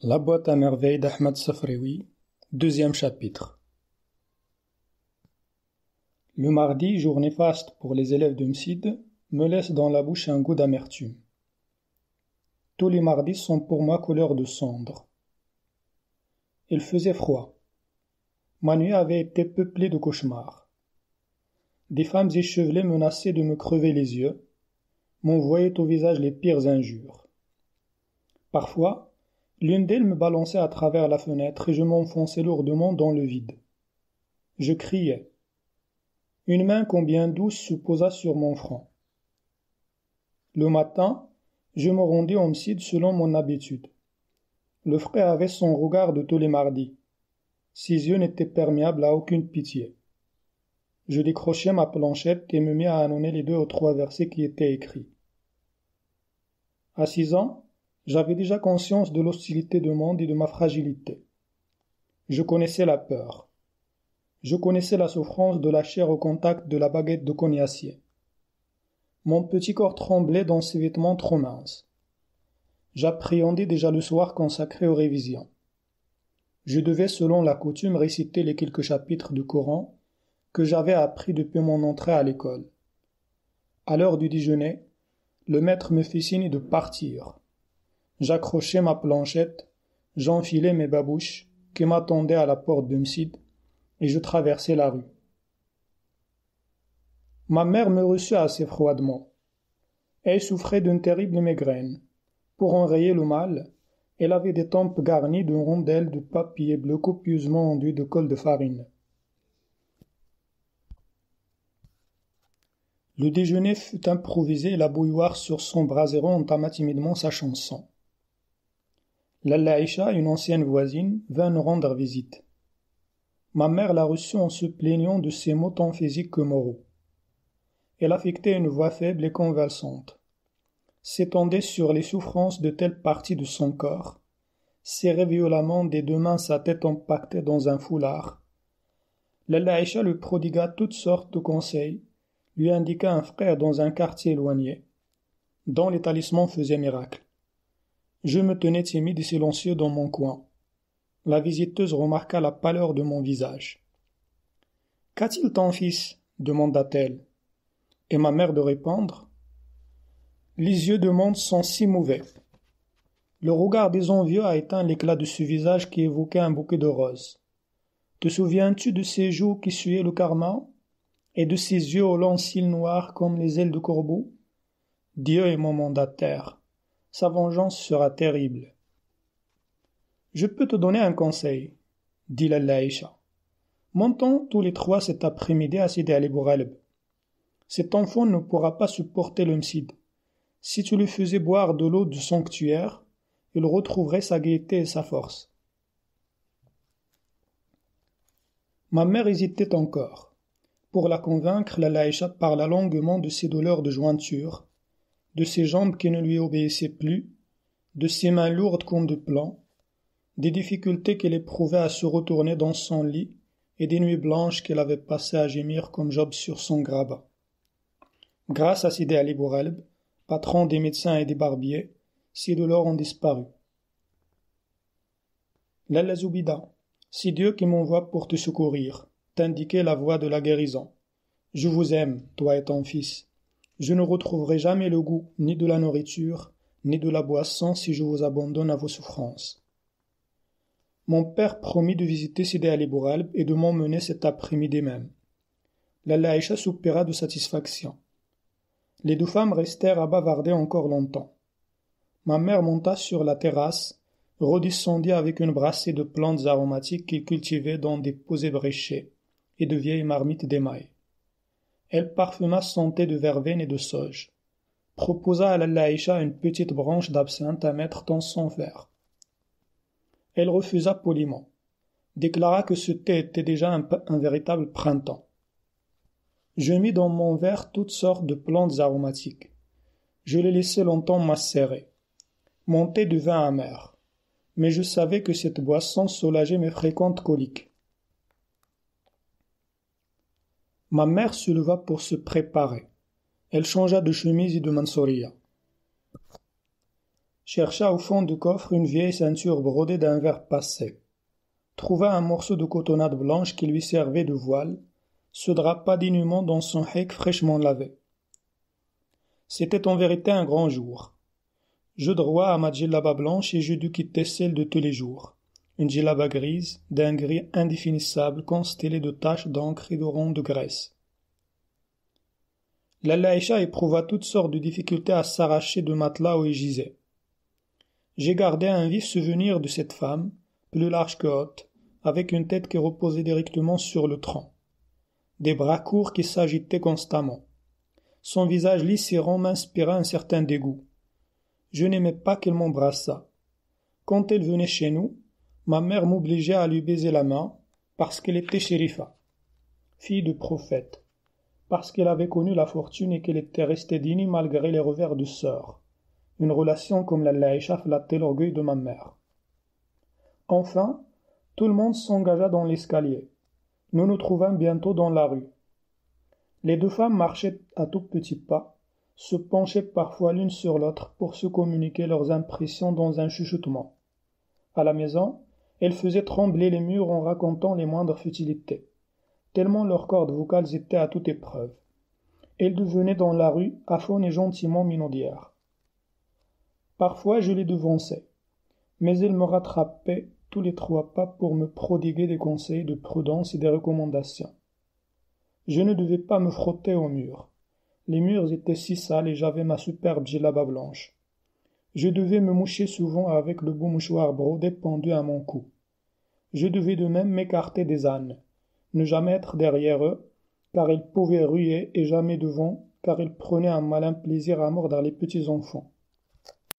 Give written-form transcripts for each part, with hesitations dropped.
La boîte à merveilles d'Ahmed Safraoui, deuxième chapitre. Le mardi, jour néfaste pour les élèves de Msid, me laisse dans la bouche un goût d'amertume. Tous les mardis sont pour moi couleur de cendre. Il faisait froid. Ma nuit avait été peuplée de cauchemars. Des femmes échevelées menaçaient de me crever les yeux, m'envoyaient au visage les pires injures. Parfois, l'une d'elles me balançait à travers la fenêtre et je m'enfonçais lourdement dans le vide. Je criais. Une main combien douce se posa sur mon front. Le matin, je me rendis au Msid selon mon habitude. Le frère avait son regard de tous les mardis. Ses yeux n'étaient perméables à aucune pitié. Je décrochai ma planchette et me mis à annoncer les 2 ou 3 versets qui étaient écrits. À 6 ans, j'avais déjà conscience de l'hostilité du monde et de ma fragilité. Je connaissais la peur. Je connaissais la souffrance de la chair au contact de la baguette de cognacier. Mon petit corps tremblait dans ses vêtements trop minces. J'appréhendais déjà le soir consacré aux révisions. Je devais, selon la coutume, réciter les quelques chapitres du Coran que j'avais appris depuis mon entrée à l'école. À l'heure du déjeuner, le maître me fit signe de partir. J'accrochai ma planchette, j'enfilai mes babouches qui m'attendaient à la porte de Msid et je traversai la rue. Ma mère me reçut assez froidement. Elle souffrait d'une terrible migraine. Pour enrayer le mal, elle avait des tempes garnies de rondelles de papier bleu copieusement enduit de colle de farine. Le déjeuner fut improvisé et la bouilloire sur son braseron entama timidement sa chanson. Lalla Aïcha, une ancienne voisine, vint nous rendre visite. Ma mère la reçut en se plaignant de ses maux tant physiques que moraux. Elle affectait une voix faible et convalescente, s'étendait sur les souffrances de telle partie de son corps, serrait violemment des 2 mains sa tête empaquetée dans un foulard. Lalla Aïcha lui prodigua toutes sortes de conseils, lui indiqua un frère dans un quartier éloigné, dont les talismans faisaient miracle. Je me tenais timide et silencieux dans mon coin. La visiteuse remarqua la pâleur de mon visage. « Qu'a-t-il ton fils » demanda-t-elle. Et ma mère de répondre « Les yeux du monde sont si mauvais. » Le regard des envieux a éteint l'éclat de ce visage qui évoquait un bouquet de roses. Te souviens-tu de ses joues qui suaient le carmin et de ses yeux aux longs cils noirs comme les ailes de corbeau? Dieu est mon mandataire. Sa vengeance sera terrible. Je peux te donner un conseil, dit Lalla Aïcha. Montons tous les 3 cet après-midi à Sidi Ali Bouraleb. Cet enfant ne pourra pas supporter le Msid. Si tu lui faisais boire de l'eau du sanctuaire, il retrouverait sa gaieté et sa force. Ma mère hésitait encore. Pour la convaincre, Lalla Aïcha parla longuement de ses douleurs de jointure, de ses jambes qui ne lui obéissaient plus, de ses mains lourdes comme de plomb, des difficultés qu'elle éprouvait à se retourner dans son lit et des nuits blanches qu'elle avait passées à gémir comme Job sur son grabat. Grâce à Sidi Ali Bouraleb, patron des médecins et des barbiers, ces douleurs ont disparu. Lalla Zoubida, c'est Dieu qui m'envoie pour te secourir, t'indiquer la voie de la guérison. Je vous aime, toi et ton fils. Je ne retrouverai jamais le goût ni de la nourriture, ni de la boisson si je vous abandonne à vos souffrances. Mon père promit de visiter Sidi Ali Bouraleb et de m'emmener cet après-midi même. Lalla Aïcha soupira de satisfaction. Les 2 femmes restèrent à bavarder encore longtemps. Ma mère monta sur la terrasse, redescendit avec une brassée de plantes aromatiques qu'il cultivait dans des pots ébréchés et de vieilles marmites d'émail. Elle parfuma son thé de verveine et de sauge, proposa à Lalla Aïcha une petite branche d'absinthe à mettre dans son verre. Elle refusa poliment, déclara que ce thé était déjà un véritable printemps. Je mis dans mon verre toutes sortes de plantes aromatiques. Je les laissai longtemps macérer. Mon thé devint amer, mais je savais que cette boisson soulageait mes fréquentes coliques. Ma mère se leva pour se préparer. Elle changea de chemise et de mansouriya. chercha au fond du coffre une vieille ceinture brodée d'un vert passé, trouva un morceau de cotonnade blanche qui lui servait de voile, se drapa dignement dans son hek fraîchement lavé. C'était en vérité un grand jour. Je droit à ma djellaba blanche et je dus quitter celle de tous les jours, une djellaba grise, d'un gris indéfinissable constellé de taches d'encre et de ronds de graisse. Lalla Aïcha éprouva toutes sortes de difficultés à s'arracher du matelas où il gisait. J'ai gardé un vif souvenir de cette femme, plus large que haute, avec une tête qui reposait directement sur le tronc, des bras courts qui s'agitaient constamment. Son visage lisse et rond m'inspira un certain dégoût. Je n'aimais pas qu'elle m'embrassât. Quand elle venait chez nous, ma mère m'obligeait à lui baiser la main, parce qu'elle était shérifa, fille de prophète, parce qu'elle avait connu la fortune et qu'elle était restée digne malgré les revers de sœur. Une relation comme la Aïcha flattait l'orgueil de ma mère. Enfin, tout le monde s'engagea dans l'escalier. Nous nous trouvâmes bientôt dans la rue. Les deux femmes marchaient à tout petits pas, se penchaient parfois l'une sur l'autre pour se communiquer leurs impressions dans un chuchotement. À la maison, elles faisaient trembler les murs en racontant les moindres futilités, tellement leurs cordes vocales étaient à toute épreuve. Elles devenaient dans la rue aphone et gentiment minaudières. Parfois je les devançais, mais elles me rattrapaient tous les 3 pas pour me prodiguer des conseils de prudence et des recommandations. Je ne devais pas me frotter aux murs. Les murs étaient si sales et j'avais ma superbe djellaba blanche. Je devais me moucher souvent avec le beau mouchoir brodé pendu à mon cou. Je devais de même m'écarter des ânes, ne jamais être derrière eux, car ils pouvaient ruer, et jamais devant, car ils prenaient un malin plaisir à mordre les petits enfants.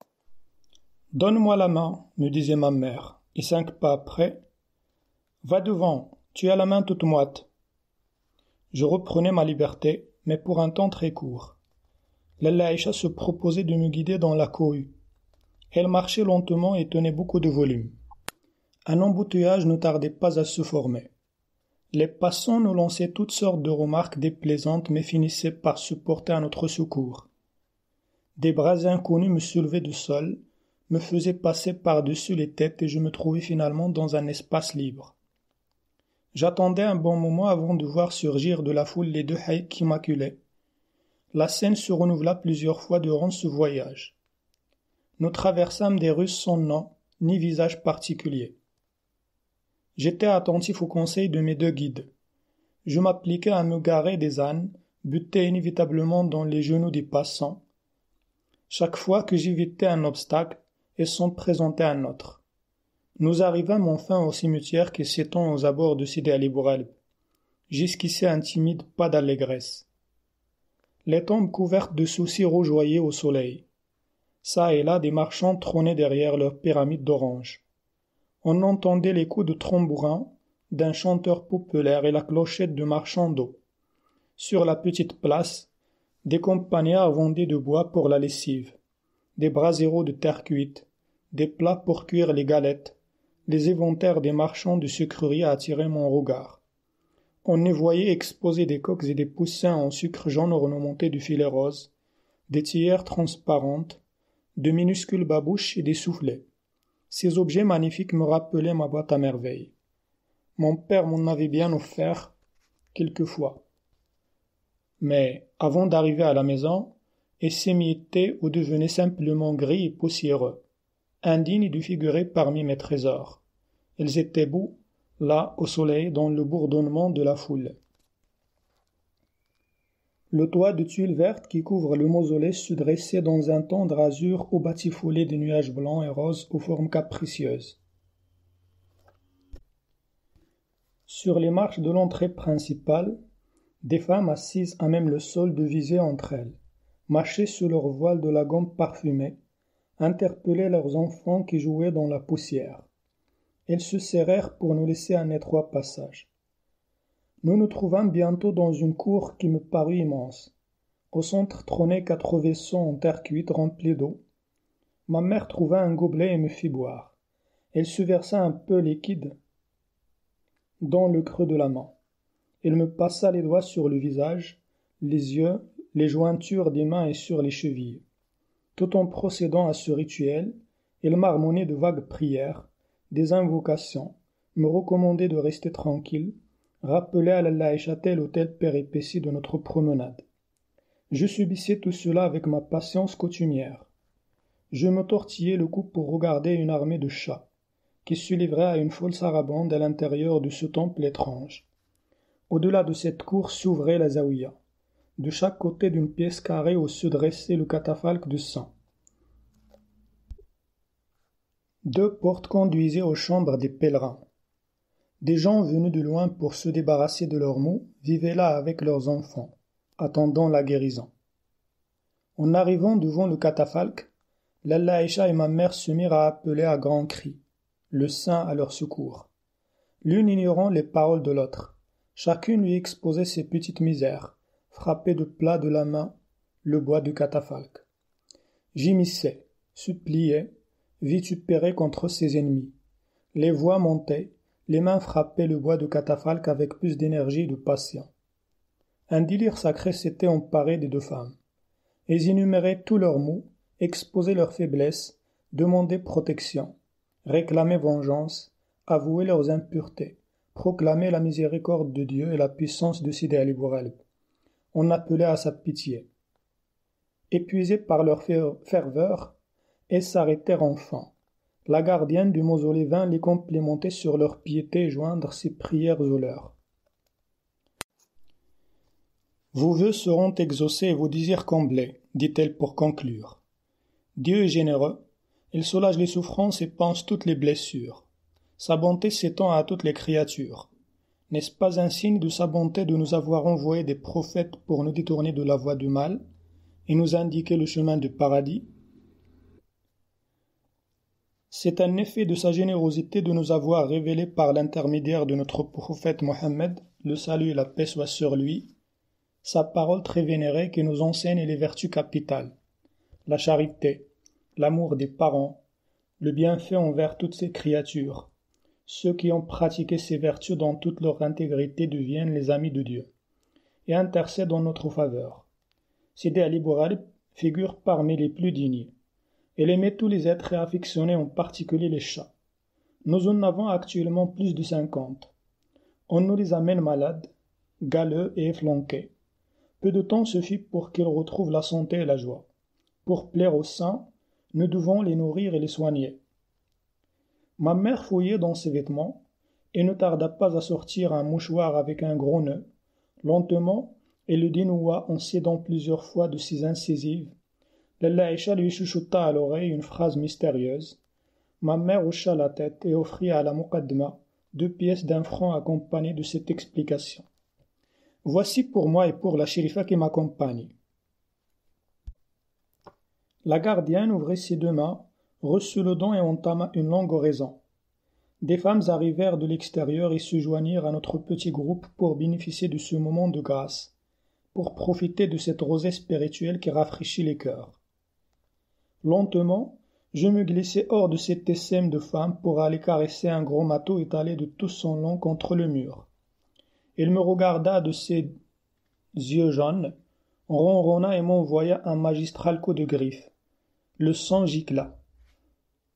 « Donne-moi la main, me disait ma mère, et 5 pas après, « Va devant, tu as la main toute moite. » Je reprenais ma liberté, mais pour un temps très court. Lalla Aïcha se proposait de me guider dans la cohue. Elle marchait lentement et tenait beaucoup de volume. Un embouteillage ne tardait pas à se former. Les passants nous lançaient toutes sortes de remarques déplaisantes mais finissaient par se porter à notre secours. Des bras inconnus me soulevaient du sol, me faisaient passer par-dessus les têtes et je me trouvais finalement dans un espace libre. J'attendais un bon moment avant de voir surgir de la foule les 2 haïks qui m'acculaient. La scène se renouvela plusieurs fois durant ce voyage. Nous traversâmes des rues sans nom ni visage particulier. J'étais attentif aux conseils de mes 2 guides. Je m'appliquais à me garer des ânes, buter inévitablement dans les genoux des passants. Chaque fois que j'évitais un obstacle, et s'en présentait un autre. Nous arrivâmes enfin au cimetière qui s'étend aux abords de Sidi Ali Bouralib. Jusqu'ici un timide pas d'allégresse. Les tombes couvertes de soucis rougeoyaient au soleil. Ça et là des marchands trônaient derrière leurs pyramides d'oranges. On entendait les coups de tambourin d'un chanteur populaire et la clochette de marchand d'eau. Sur la petite place, des campagnards vendaient du bois pour la lessive, des braseros de terre cuite, des plats pour cuire les galettes. Les éventaires des marchands de sucreries attiraient mon regard. On y voyait exposer des coques et des poussins en sucre jaune ornementés de filets roses, des théières transparentes, de minuscules babouches et des soufflets. Ces objets magnifiques me rappelaient ma boîte à merveilles. Mon père m'en avait bien offert quelquefois. Mais avant d'arriver à la maison, ils s'émiettaient ou devenaient simplement gris et poussiéreux, indignes de figurer parmi mes trésors. Ils étaient beaux, là, au soleil, dans le bourdonnement de la foule. Le toit de tuiles vertes qui couvre le mausolée se dressait dans un tendre azur au batifolé de nuages blancs et roses aux formes capricieuses. Sur les marches de l'entrée principale, des femmes assises à même le sol devisaient entre elles, mâchaient sous leur voile de la gomme parfumée, interpellaient leurs enfants qui jouaient dans la poussière. Elles se serrèrent pour nous laisser un étroit passage. Nous nous trouvâmes bientôt dans une cour qui me parut immense. Au centre trônaient 4 vaisseaux en terre cuite remplis d'eau. Ma mère trouva un gobelet et me fit boire. Elle se versa un peu liquide dans le creux de la main. Elle me passa les doigts sur le visage, les yeux, les jointures des mains et sur les chevilles. Tout en procédant à ce rituel, il marmonnait de vagues prières, des invocations, me recommandait de rester tranquille, rappelait à la Aïcha telle ou telle péripétie de notre promenade. Je subissais tout cela avec ma patience coutumière. Je me tortillais le cou pour regarder une armée de chats, qui se livrait à une folle sarabande à l'intérieur de ce temple étrange. Au-delà de cette cour s'ouvrait la zaouïa, de chaque côté d'une pièce carrée où se dressait le catafalque de sang. 2 portes conduisaient aux chambres des pèlerins. Des gens venus de loin pour se débarrasser de leurs maux vivaient là avec leurs enfants, attendant la guérison. En arrivant devant le catafalque, Lalla Aïcha et ma mère se mirent à appeler à grands cris, le saint à leur secours. L'une ignorant les paroles de l'autre, chacune lui exposait ses petites misères, frappait de plat de la main le bois du catafalque. Gémissait, suppliait, vitupérait contre ses ennemis. Les voix montaient, les mains frappaient le bois du catafalque avec plus d'énergie et de passion. Un délire sacré s'était emparé des 2 femmes. Elles énuméraient tous leurs maux, exposaient leurs faiblesses, demandaient protection, réclamaient vengeance, avouaient leurs impuretés, proclamaient la miséricorde de Dieu et la puissance de Sidi Ali Bouralib. On appelait à sa pitié. Épuisées par leur ferveur, elles s'arrêtèrent enfin. La gardienne du mausolée vint les complimenter sur leur piété et joindre ses prières aux leurs. Vos vœux seront exaucés et vos désirs comblés, dit-elle pour conclure. Dieu est généreux, il soulage les souffrances et panse toutes les blessures. Sa bonté s'étend à toutes les créatures. N'est-ce pas un signe de sa bonté de nous avoir envoyé des prophètes pour nous détourner de la voie du mal et nous indiquer le chemin du paradis? C'est un effet de sa générosité de nous avoir révélé par l'intermédiaire de notre prophète Mohammed, le salut et la paix soient sur lui, sa parole très vénérée qui nous enseigne les vertus capitales, la charité, l'amour des parents, le bienfait envers toutes ces créatures. Ceux qui ont pratiqué ces vertus dans toute leur intégrité deviennent les amis de Dieu et intercèdent en notre faveur. Sidi Ali Bouralib figure parmi les plus dignes. Elle aimait tous les êtres et affectionnait en particulier les chats. Nous en avons actuellement plus de 50. On nous les amène malades, galeux et efflanqués. Peu de temps suffit pour qu'ils retrouvent la santé et la joie. Pour plaire aux saints, nous devons les nourrir et les soigner. Ma mère fouillait dans ses vêtements et ne tarda pas à sortir un mouchoir avec un gros nœud. Lentement, elle le dénoua en s'aidant plusieurs fois de ses incisives. Lalla Aïcha lui chuchota à l'oreille une phrase mystérieuse. Ma mère hocha la tête et offrit à la Muqaddama 2 pièces d'1 franc accompagnées de cette explication. Voici pour moi et pour la shérifa qui m'accompagne. La gardienne ouvrit ses 2 mains, reçut le don et entama une longue oraison. Des femmes arrivèrent de l'extérieur et se joignirent à notre petit groupe pour bénéficier de ce moment de grâce, pour profiter de cette rosée spirituelle qui rafraîchit les cœurs. Lentement, je me glissai hors de cet essaim de femmes pour aller caresser un gros mâteau étalé de tout son long contre le mur. Il me regarda de ses yeux jaunes, ronronna et m'envoya un magistral coup de griffe. Le sang gicla.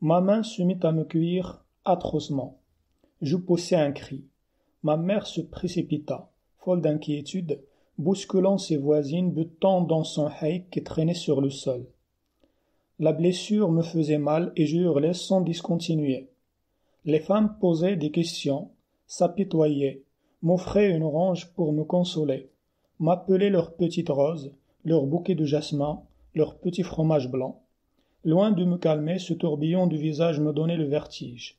Ma main se mit à me cuire atrocement. Je poussai un cri. Ma mère se précipita, folle d'inquiétude, bousculant ses voisines, butant dans son haïk qui traînait sur le sol. La blessure me faisait mal et je hurlais sans discontinuer. Les femmes posaient des questions, s'apitoyaient, m'offraient une orange pour me consoler, m'appelaient leur petite rose, leur bouquet de jasmin, leur petit fromage blanc. Loin de me calmer, ce tourbillon du visage me donnait le vertige.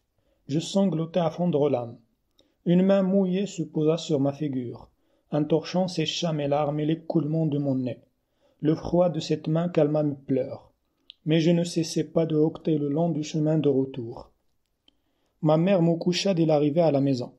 Je sanglotais à fondre l'âme. Une main mouillée se posa sur ma figure. Un torchon sécha mes larmes et l'écoulement de mon nez. Le froid de cette main calma mes pleurs. Mais je ne cessais pas de hoqueter le long du chemin de retour. Ma mère me coucha dès l'arrivée à la maison.